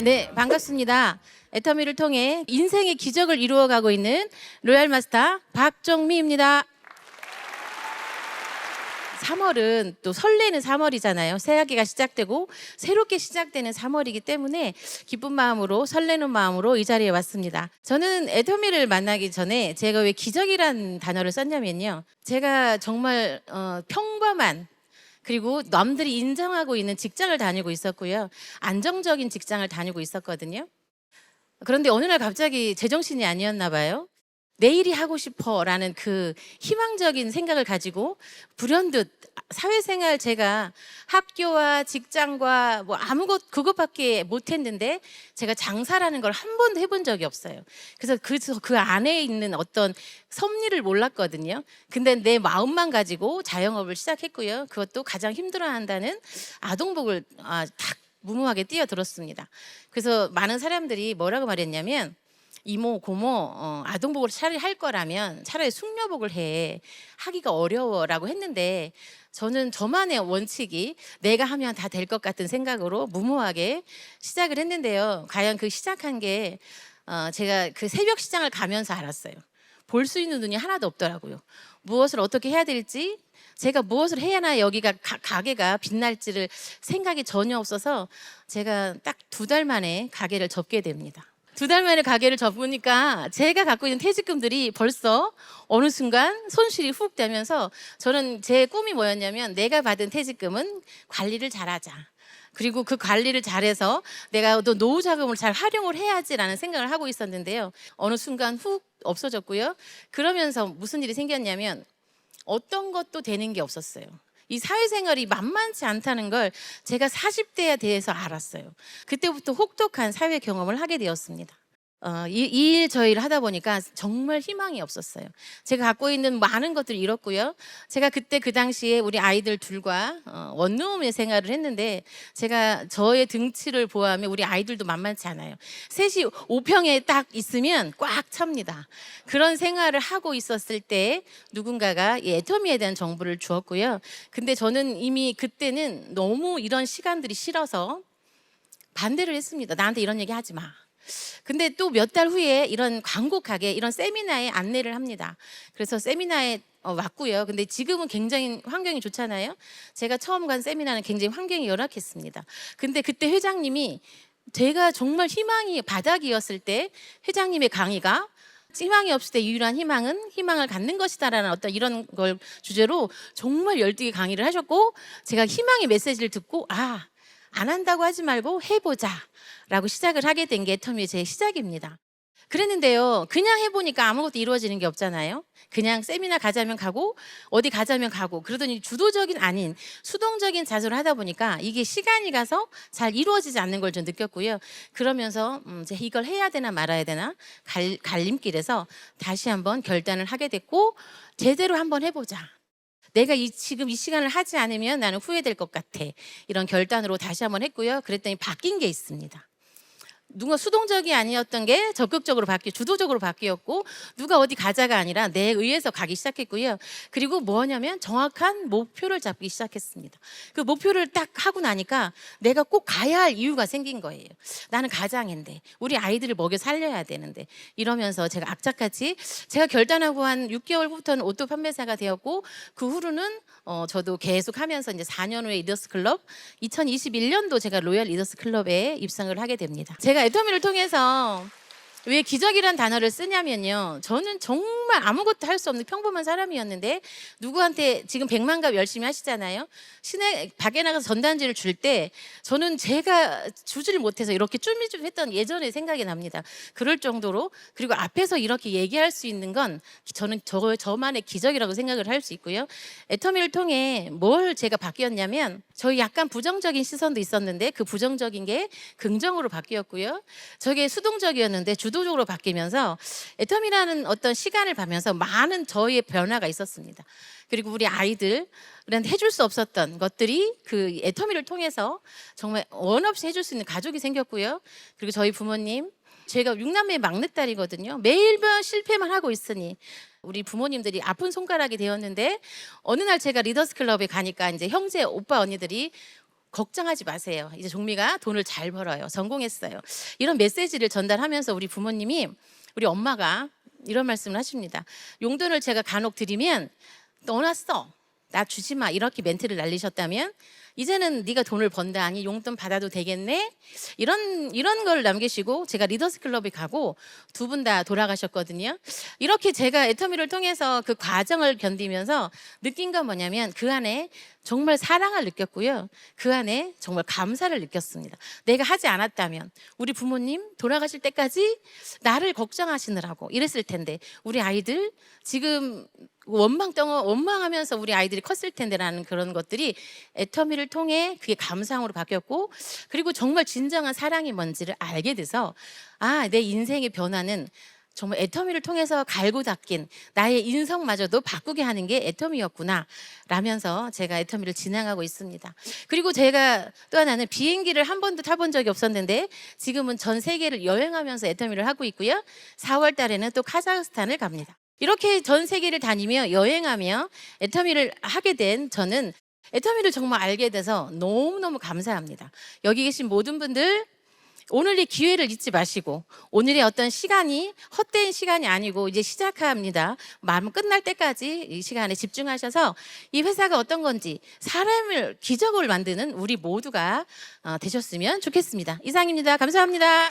네, 반갑습니다. 애터미를 통해 인생의 기적을 이루어가고 있는 로얄 마스터 박정미입니다. 3월은 또 설레는 3월이잖아요. 새학기가 시작되고 새롭게 시작되는 3월이기 때문에 기쁜 마음으로 설레는 마음으로 이 자리에 왔습니다. 저는 애터미를 만나기 전에 제가 왜 기적이란 단어를 썼냐면요. 제가 정말 평범한 그리고 남들이 인정하고 있는 직장을 다니고 있었고요. 안정적인 직장을 다니고 있었거든요. 그런데 어느 날 갑자기 제정신이 아니었나 봐요. 내일이 하고 싶어라는 그 희망적인 생각을 가지고 불현듯 사회생활 제가 학교와 직장과 뭐 아무것 그것밖에 못했는데 제가 장사라는 걸 한 번도 해본 적이 없어요. 그래서 그 안에 있는 어떤 섭리를 몰랐거든요. 근데 내 마음만 가지고 자영업을 시작했고요. 그것도 가장 힘들어한다는 아동복을 탁 무모하게 뛰어들었습니다. 그래서 많은 사람들이 뭐라고 말했냐면 이모 고모 아동복을 차라리 할 거라면 차라리 숙녀복을 해 하기가 어려워라고 했는데 저는 저만의 원칙이 내가 하면 다 될 것 같은 생각으로 무모하게 시작을 했는데요. 과연 그 시작한 게 제가 그 새벽 시장을 가면서 알았어요. 볼 수 있는 눈이 하나도 없더라고요. 무엇을 어떻게 해야 될지 제가 무엇을 해야나 여기가 가게가 빛날지를 생각이 전혀 없어서 제가 딱 2달 만에 가게를 접게 됩니다. 2달 만에 가게를 접으니까 제가 갖고 있는 퇴직금들이 벌써 어느 순간 손실이 훅 되면서 저는 제 꿈이 뭐였냐면 내가 받은 퇴직금은 관리를 잘하자. 그리고 그 관리를 잘해서 내가 또 노후 자금을 잘 활용을 해야지라는 생각을 하고 있었는데요. 어느 순간 훅 없어졌고요. 그러면서 무슨 일이 생겼냐면 어떤 것도 되는 게 없었어요. 이 사회생활이 만만치 않다는 걸 제가 40대에 대해서 알았어요. 그때부터 혹독한 사회 경험을 하게 되었습니다. 이 일 저 일을 하다 보니까 정말 희망이 없었어요. 제가 갖고 있는 많은 것들을 잃었고요. 제가 그때 그 당시에 우리 아이들 둘과 원룸의 생활을 했는데 제가 저의 등치를 보아하면 우리 아이들도 만만치 않아요. 셋이 5평에 딱 있으면 꽉 찹니다. 그런 생활을 하고 있었을 때 누군가가 이 애터미에 대한 정보를 주었고요. 근데 저는 이미 그때는 너무 이런 시간들이 싫어서 반대를 했습니다. 나한테 이런 얘기 하지 마. 근데 또 몇 달 후에 이런 광고 가게 이런 세미나에 안내를 합니다. 그래서 세미나에 왔고요. 근데 지금은 굉장히 환경이 좋잖아요. 제가 처음 간 세미나는 굉장히 환경이 열악했습니다. 근데 그때 회장님이 제가 정말 희망이 바닥이었을 때 회장님의 강의가 희망이 없을 때 유일한 희망은 희망을 갖는 것이다라는 어떤 이런 걸 주제로 정말 열띠게 강의를 하셨고 제가 희망의 메시지를 듣고 안 한다고 하지 말고 해보자 라고 시작을 하게 된 게 애터미의 제 시작입니다. 그랬는데요, 그냥 해보니까 아무것도 이루어지는 게 없잖아요. 그냥 세미나 가자면 가고 어디 가자면 가고 그러더니 주도적인 아닌 수동적인 자세로 하다 보니까 이게 시간이 가서 잘 이루어지지 않는 걸 좀 느꼈고요. 그러면서 제가 이걸 해야 되나 말아야 되나 갈림길에서 다시 한번 결단을 하게 됐고 제대로 한번 해보자. 내가 지금 이 시간을 하지 않으면 나는 후회될 것 같아. 이런 결단으로 다시 한번 했고요. 그랬더니 바뀐 게 있습니다. 누가 수동적이 아니었던 게 적극적으로 주도적으로 바뀌었고 누가 어디 가자가 아니라 내 의해서 가기 시작했고요. 그리고 뭐냐면 정확한 목표를 잡기 시작했습니다. 그 목표를 딱 하고 나니까 내가 꼭 가야 할 이유가 생긴 거예요. 나는 가장인데 우리 아이들을 먹여 살려야 되는데 이러면서 제가 악착같이 제가 결단하고 한 6개월 후부터는 오토 판매사가 되었고 그 후로는 저도 계속 하면서 이제 4년 후에 리더스 클럽 2021년도 제가 로얄 리더스 클럽에 입성을 하게 됩니다. 제가 애터미를 통해서 왜 기적이란 단어를 쓰냐면요. 저는 정말 아무것도 할 수 없는 평범한 사람이었는데 누구한테 지금 100만갑 열심히 하시잖아요. 시내 밖에 나가서 전단지를 줄 때 저는 제가 주지를 못해서 이렇게 쭈밀쭈밀했던 예전의 생각이 납니다. 그럴 정도로 그리고 앞에서 이렇게 얘기할 수 있는 건 저는 저만의 기적이라고 생각을 할 수 있고요. 애터미를 통해 뭘 제가 바뀌었냐면 저희 약간 부정적인 시선도 있었는데 그 부정적인 게 긍정으로 바뀌었고요. 저게 수동적이었는데 주도적으로 바뀌면서 애터미라는 어떤 시간을 가면서 많은 저의 변화가 있었습니다. 그리고 우리 아이들한테 해줄 수 없었던 것들이 그 애터미를 통해서 정말 원 없이 해줄 수 있는 가족이 생겼고요. 그리고 저희 부모님, 제가 6남매의 막내딸이거든요. 매일매일 실패만 하고 있으니 우리 부모님들이 아픈 손가락이 되었는데 어느 날 제가 리더스 클럽에 가니까 이제 형제 오빠 언니들이 걱정하지 마세요. 이제 종미가 돈을 잘 벌어요. 성공했어요. 이런 메시지를 전달하면서 우리 부모님이, 우리 엄마가 이런 말씀을 하십니다. 용돈을 제가 간혹 드리면 떠났어, 나 주지 마, 이렇게 멘트를 날리셨다면 이제는 네가 돈을 번다니 용돈 받아도 되겠네, 이런 걸 남기시고 제가 리더스 클럽에 가고 두 분 다 돌아가셨거든요. 이렇게 제가 애터미를 통해서 그 과정을 견디면서 느낀 건 뭐냐면 그 안에 정말 사랑을 느꼈고요. 그 안에 정말 감사를 느꼈습니다. 내가 하지 않았다면 우리 부모님 돌아가실 때까지 나를 걱정하시느라고 이랬을 텐데, 우리 아이들 지금 원망하면서 우리 아이들이 컸을 텐데라는 그런 것들이 애터미를 통해 그게 감상으로 바뀌었고, 그리고 정말 진정한 사랑이 뭔지를 알게 돼서 내 인생의 변화는 정말 애터미를 통해서 갈고 닦인 나의 인성마저도 바꾸게 하는 게 애터미였구나 라면서 제가 애터미를 진행하고 있습니다. 그리고 제가 또 하나는 비행기를 한 번도 타본 적이 없었는데 지금은 전 세계를 여행하면서 애터미를 하고 있고요. 4월 달에는 또 카자흐스탄을 갑니다. 이렇게 전 세계를 다니며 여행하며 애터미를 하게 된 저는 애터미를 정말 알게 돼서 너무너무 감사합니다. 여기 계신 모든 분들, 오늘의 기회를 잊지 마시고 오늘의 어떤 시간이 헛된 시간이 아니고 이제 시작합니다. 마음 끝날 때까지 이 시간에 집중하셔서 이 회사가 어떤 건지 사람을 기적을 만드는 우리 모두가 되셨으면 좋겠습니다. 이상입니다. 감사합니다.